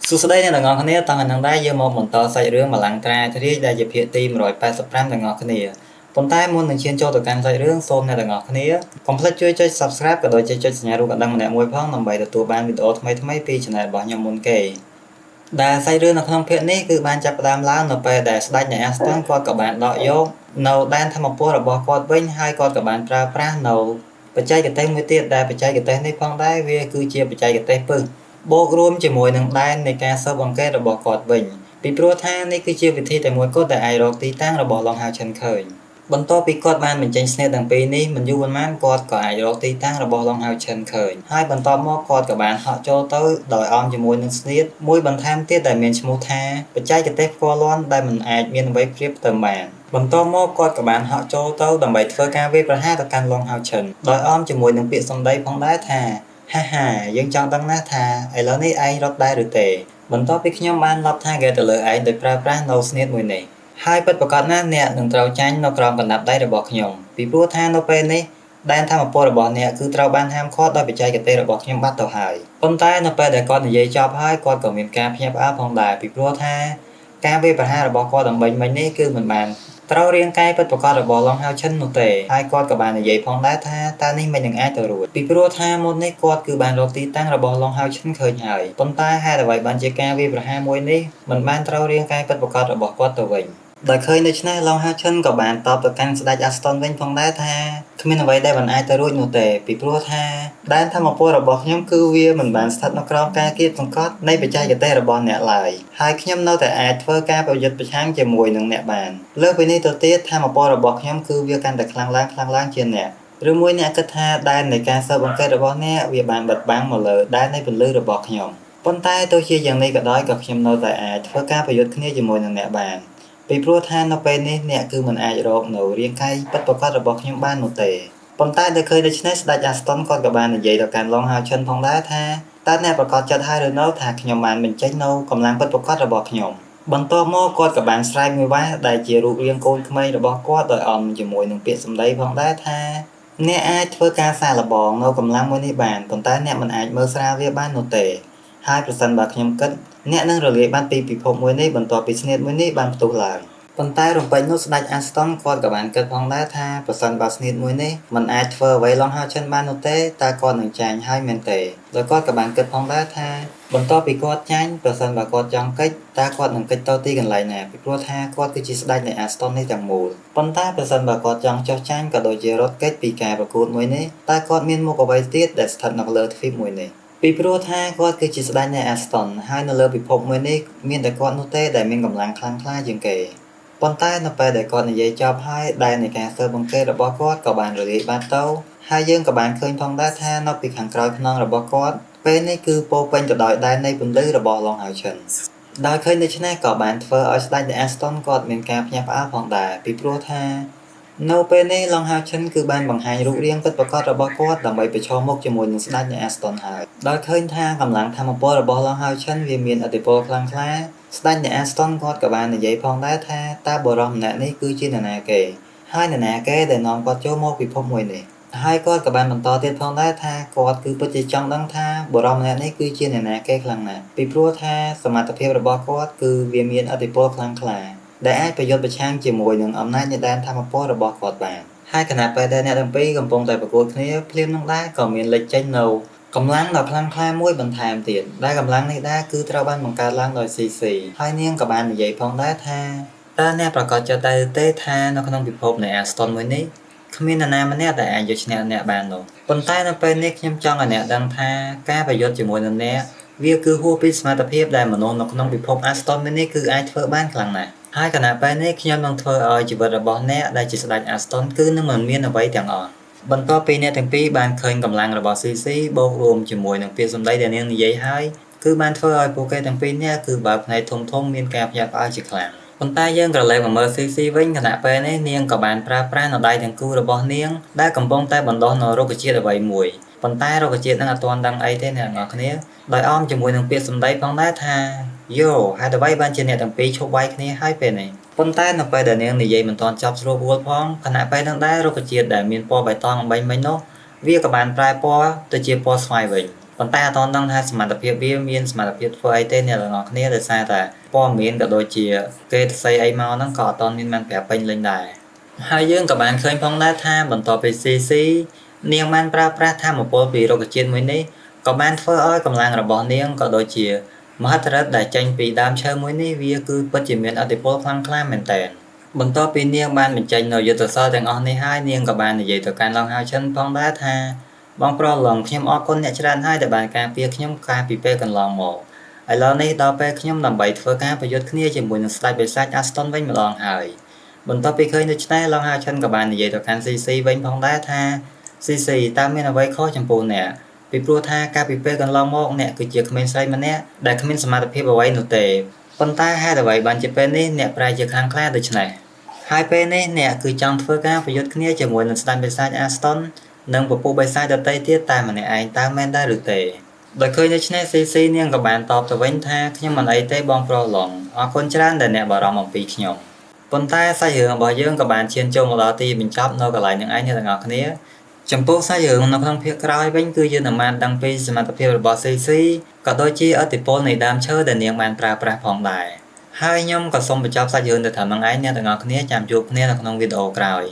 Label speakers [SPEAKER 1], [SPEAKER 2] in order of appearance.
[SPEAKER 1] សួស្តីអ្នកទាំងអស់គ្នាតោះនឹងដែរយើងមកបន្តសាច់រឿងបល្ល័ង្កត្រាធិរាជដែលជាភាគទី185ទាំងអស់គ្នាប៉ុន្តែមុននឹងឈានចូលទៅកាន់សាច់រឿងសូមអ្នកទាំងអស់គ្នាកុំភ្លេចជួយចុច Subscribe ក៏ដូចជាចុចសញ្ញារូបកណ្ដឹងម្នាក់មួយផងដើម្បីទទួលបានវីដេអូថ្មីៗពី Channel របស់ខ្ញុំមុនគេដែលសាច់រឿងនៅក្នុងភាគនេះគឺបានចាប់ផ្ដើមឡើងនៅពេលដែលស្ដេចអ្នក Aston គាត់ក៏បានដកយកនៅដែនធម្មពលរបស់គាត់វិញហើយគាត់ក៏បានប្រើប្រាស់នៅបច្ចេកទេសមួយទៀតដែលបច្ចេកទេសនេះផងដែរវាគឺជាបច្ចេកទេសពឹសបូករួមជាមួយនឹងដែននៃការស៊ើបអង្កេតរបស់គាត់វិញពីព្រោះថានេះគឺជាវិធីតែមួយគត់ដែលអាចរកទីតាំងរបស់ឡុងហៅឈិនឃើញបន្ទាប់ពីគាត់បានបញ្ចេញស្នេហ៍ទាំងពីរនេះមិនយូរប៉ុន្មានគាត់ក៏អាចរកទីតាំងរបស់ឡុងហៅឈិនឃើញហើយបន្ទាប់មកគាត់ក៏បានហក់ចូលទៅដោយអមជាមួយនឹងស្នេហ៍មួយបន្ថែមទៀតដែលមានឈ្មោះថាបច្ចេកទេសផ្គាល់លាន់ដែលមិនអាចមានអ្វីប្រៀបផ្ទឹមបានបន្ទាប់មកគាត់ក៏បានហក់ចូលទៅដើម្បីធ្វើការវាយប្រហារទៅកាន់ឡុងហៅឈិនដោយអមជាមួយនឹងពាក្យសម្ដីផងដែរថាហាយើងចង់ដឹងណាស់ថាឥឡូវនេះឯងរត់ដែរឬទេបន្ទាប់ពីខ្ញុំបានឡប់ថាគេទៅលើឯងដោយប្រើប្រាស់នៅស្នេហ៍មួយនេះហើយពិតប្រាកដណាស់អ្នកនឹងត្រូវចាញ់នៅក្រោមកណ្ដាប់ដៃរបស់ខ្ញុំពីព្រោះថានៅពេលនេះដែនធម្មពលរបស់អ្នកគឺត្រូវបានហាមឃាត់ដោយបច្ចេកទេសរបស់ខ្ញុំបាត់ទៅហើយប៉ុន្តែនៅពេលដែលគាត់និយាយចប់ហើយគាត់ក៏មានការភ្ញាក់ផ្អើលផងដែរពីព្រោះថាការវាយប្រហាររបស់គាត់ដើម្បីមិញនេះគឺមិនបានត្រូវរាងកាយពិតប្រាកដរបស់ឡុងហៅឈិននោះទេហើយគាត់ក៏បាននិយាយផងដែរថាតើនេះមិននឹងអាចទៅរួចពីព្រោះថាមុននេះគាត់គឺបានរកទីតាំងរបស់ឡុងហៅឈិនឃើញហើយប៉ុន្តែហេតុអ្វីបានជាការវាយប្រហារមួយនេះមិនបានត្រូវរាងកាយពិតប្រាកដរបស់គាត់ទៅវិញដោយឃើញដូច្នេះឡុងហៅឈិនក៏បានតបទៅកាន់ស្ដេច Aston វិញផងដែរថាគ្មានអ្វីដែលមិនអាចទៅរួចនោះទេពីព្រោះថាដែនធម្មពលរបស់ខ្ញុំគឺវាមិនបានស្ថិតនៅក្រោមការគាបសង្កត់នៃបច្ចេកទេសរបស់អ្នកឡើយហើយខ្ញុំនៅតែអាចធ្វើការប្រយុទ្ធប្រឆាំងជាមួយនឹងអ្នកបានលើសពីនេះទៅទៀតធម្មពលរបស់ខ្ញុំគឺវាកាន់តែខ្លាំងឡើងជាអ្នកឬមួយអ្នកគិតថាដែននៃការស៊ើបអង្កេតរបស់អ្នកវាបានបិទបាំងមកលើដែននៃពន្លឺរបស់ខ្ញុំប៉ុន្តែទោះជាយ៉ាងនេះក៏ដោយក៏ខ្ញុំនៅតែអាចធ្វើការប្រយុទ្ធគ្នាជាមួយនឹងអ្នកបានពីព្រោះថានៅពេលនេះអ្នកគឺមិនអាចរកនៅរាងកាយពិតប្រាកដរបស់ខ្ញុំបាននោះទេប៉ុន្តែដែលឃើញដូច្នេះស្ដេច Aston គាត់ក៏បាននិយាយទៅកាន់ឡុងហៅឈិនផងដែរថាតើអ្នកប្រកាសចិត្តហើយឬនៅថាខ្ញុំបានបញ្ចេញនៅកម្លាំងពិតប្រាកដរបស់ខ្ញុំបន្ទាប់មកគាត់ក៏បានស្រែកមួយវាសដែលជារូបរាងកូនក្មេងរបស់គាត់ដោយអមជាមួយនឹងពាក្យសម្ដីផងដែរថាអ្នកអាចធ្វើការសាកល្បងនៅកម្លាំងមួយនេះបានប៉ុន្តែអ្នកមិនអាចមើលស្រាលវាបាននោះទេហើយប្រសិនបើខ្ញុំគិតអ្នកនឹងរលាយបាត់ពីពិភពមួយនេះបន្ទាប់ពីស្នេហ៍មួយនេះបានផ្ទុះឡើងប៉ុន្តែរំពេចនោះស្ដេច Aston គាត់ក៏បានគិតផងដែរថាប្រសិនបើស្នេហ៍មួយនេះមិនអាចធ្វើអ្វីឡុងហៅឈិនបាននោះទេតើគាត់នឹងចាញ់ហើយមែនទេដោយគាត់ក៏បានគិតផងដែរថាបន្ទាប់ពីគាត់ចាញ់ប្រសិនបើគាត់ចង់កិច្ចតើគាត់នឹងកិច្ចទៅទីកន្លែងណាពីព្រោះថាគាត់គឺជាស្ដេចនៃ Aston នេះទាំងមូលប៉ុន្តែប្រសិនបើគាត់ចង់ចោះចាញ់ក៏ដូចជារត់កិច្ចពីការប្រកួតមួយនេះតើគាត់មានមុខអ្វីទៀតដែលស្ថិតនៅលើទ្វីបមួយនេះពីព្រោះថាគាត់គឺជាស្ដេចនៃ Aston ហើយនៅលើពិភពមួយនេះមានតែគាត់នោះទេដែលមានកម្លាំងខ្លាំងក្លាជាងគេប៉ុន្តែនៅពេលដែលគាត់និយាយចប់ហើយដែននៃការស៊ើបអង្កេតរបស់គាត់ក៏បានរលាយបាត់ទៅហើយយើងក៏បានឃើញផងដែរថានៅពីខាងក្រោយខ្នងរបស់គាត់ពេលនេះគឺពោពេញទៅដោយដែននៃពន្លឺរបស់ឡុងហៅឈិនដោយឃើញដូច្នេះក៏បានធ្វើឲ្យស្ដេចនៃ Aston គាត់មានការភ្ញាក់ផ្អើលផងដែរពីព្រោះថានៅពេលនេះឡុងហៅឈិនគឺបានបង្ហាញរូបរាងពិតប្រាកដរបស់គាត់ដើម្បីប្រឈមមុខជាមួយនឹងស្ដេចនៃ Aston ហើយដោយឃើញថាកម្លាំងធម្មពលរបស់ឡុងហៅឈិនវាមានឥទ្ធិពលខ្លាំងក្លាស្ដេចអ្នក Aston គាត់ក៏បាននិយាយផងដែរថាតើបុរសម្នាក់នេះគឺជានរណាគេហើយនរណាគេដែលនាំគាត់ចូលមកពិភពមួយនេះហើយគាត់ក៏បានបន្តទៀតផងដែរថាគាត់គឺពិតជាចង់ដឹងថាបុរសម្នាក់នេះគឺជានរណាគេខ្លាំងណាស់ពីព្រោះថាសមត្ថភាពរបស់គាត់គឺវាមានឥទ្ធិពលខ្លាំងក្លាដែលអាចប្រយុទ្ធប្រឆាំងជាមួយនឹងអំណាចនៃដែនធម្មពលរបស់គាត់បានហើយខណៈពេលដែលអ្នកទាំងពីរកំពុងតែប្រកួតគ្នាភ្លាមនឹងដែរក៏មានលេចចេញនៅកម្លាំងដ៏ខ្លាំងក្លាមួយបន្ថែមទៀតដែលកម្លាំងនេះដែរគឺត្រូវបានបង្កើតឡើងដោយ CC ហើយនាងក៏បាននិយាយផងដែរថាតើអ្នកប្រកាសចិត្តទេថានៅក្នុងពិភពនៃ Aston មួយនេះគ្មាននរណាម្នាក់ដែលអាចយកឈ្នះអ្នកបាននោះប៉ុន្តែនៅពេលនេះខ្ញុំចង់ឲ្យអ្នកដឹងថាការប្រយុទ្ធជាមួយនឹងអ្នកវាគឺហួសពីសមត្ថភាពដែលមនុស្សនៅក្នុងពិភព Aston មួយនេះគឺអាចធ្វើបានខ្លាំងណាស់ហើយគណៈពេលនេះខ្ញុំនឹងធ្វើឲ្យជីវិតរបស់អ្នកដែលជាស្ដេច Aston គឺនឹងមិនមានអ្វីទាំងអស់បន្ទាប់ពីអ្នកទាំងពីរបានឃើញកម្លាំងរបស់ CC បូករួមជាមួយនឹងពាក្យសម្ដីដែលនាងនិយាយហើយគឺបានធ្វើឲ្យពួកគេទាំងពីរនាក់គឺបើកភ្នែកធំមានការភ្ញាក់ផ្អើលជាខ្លាំងប៉ុន្តែយើងក៏លែងមកមើល CC វិញខណៈពេលនេះនាងក៏បានប្រើប្រាស់នៅដៃទាំងគូរបស់នាងដែលកំពុងតែបណ្ដុះនៅរុក្ខជាតិអ្វីមួយប៉ុន្តែរុក្ខជាតិនឹងអត់ទាន់ដឹងអីទេអ្នកនរគ្នាដោយអមជាមួយនឹងពាក្យសម្ដីផងដែរថាយោហេតុអ្វីបានជាអ្នកទាំងពីរឈប់វាយគ្នាហើយពេលនេះប៉ុន្តែនៅពេលដែលនាងនិយាយមិនទាន់ចប់ស្រួលបួលផងខណៈពេលនឹងដែររុក្ខជាតិដែលមានពណ៌បៃតងអំបញ្ញមិញនោះវាក៏បានប្រែពណ៌ទៅជាពណ៌ស្វាយវិញ ប៉ុន្តែអត់ដឹងថាសមត្ថភាពវាមានសមត្ថភាពធ្វើអីទេអ្នកទាំងអស់គ្នាដោយសារតែព័ត៌មានក៏ដូចជាគេផ្សេងអីមកហ្នឹងក៏អត់មានបានប្រាប់ពេញលេញដែរហើយយើងក៏បានឃើញផងដែរថាបន្ទាប់ពី CC នាងបានប្រើប្រាស់ធម៌ពលពីរុក្ខជាតិមួយនេះក៏បានធ្វើឲ្យកម្លាំងរបស់នាងក៏ដូចជាមហិទ្ធិឫទ្ធិដែលចេញពីដើមឈើមួយនេះវាគឺពិតជាមានឥទ្ធិពលខ្លាំងក្លាមែនទែនបន្ទាប់ពីនាងបានបញ្ចេញនៅយុទ្ធសាស្ត្រទាំងអស់នេះហើយនាងក៏បាននិយាយទៅកាន់ឡងហៅចិនផងដែរថាបងប្រុសឡងខ្ញុំអរគុណអ្នកច្រើនហើយដែលបានការពារខ្ញុំកាលពីពេលកន្លងមកឥឡូវនេះដល់ពេលខ្ញុំដើម្បីធ្វើការប្រយុទ្ធគ្នាជាមួយនឹងស្ដេចបិសាច Aston វិញម្ដងហើយបន្ទាប់ពីឃើញដូច្នេះឡងហៅចិនក៏បាននិយាយទៅកាន់ CC វិញផងដែរថា CC តើមានអ្វីខុសចំពោះអ្នកពីព្រោះថាកាលពីពេលកន្លងមកអ្នកគឺជាក្មេងស្រីម្នាក់ដែលគ្មានសមត្ថភាពអ្វីនោះទេប៉ុន្តែហេតុអ្វីបានជាពេលនេះអ្នកប្រែជាខ្លាំងក្លាដូច្នេះហើយពេលនេះអ្នកគឺចង់ធ្វើការប្រយុទ្ធគ្នាជាមួយនឹងស្ដេចបិសាច Aston និងពពួកបិសាចដទៃទៀតតែម្នាក់ឯងតើមែនដែរឬទេដោយឃើញដូច្នេះ CC នាងក៏បានតបទៅវិញថាខ្ញុំមិនអីទេបងប្រុសឡងអរគុណច្រើនដែលអ្នកបារម្ភអំពីខ្ញុំប៉ុន្តែសាច់រឿងរបស់យើងក៏បានឈានចូលមកដល់ទីបញ្ចប់នៅកន្លែងនឹងឯងអ្នកទាំងអស់គ្នាចំពោះសាច់រឿងនៅក្នុងភាគក្រោយវិញគឺយើងនឹងបានដឹងពីសមត្ថភាពរបស់ CC ក៏ដូចជាឥទ្ធិពលនៃដើមឈើដែលនាងបានប្រើប្រាស់ផងដែរហើយខ្ញុំក៏សូមបញ្ចប់សាច់រឿងទៅត្រឹមហ្នឹងឯងអ្នកទាំងអស់គ្នាចាំជួបគ្នានៅក្នុងវីដេអូក្រោយ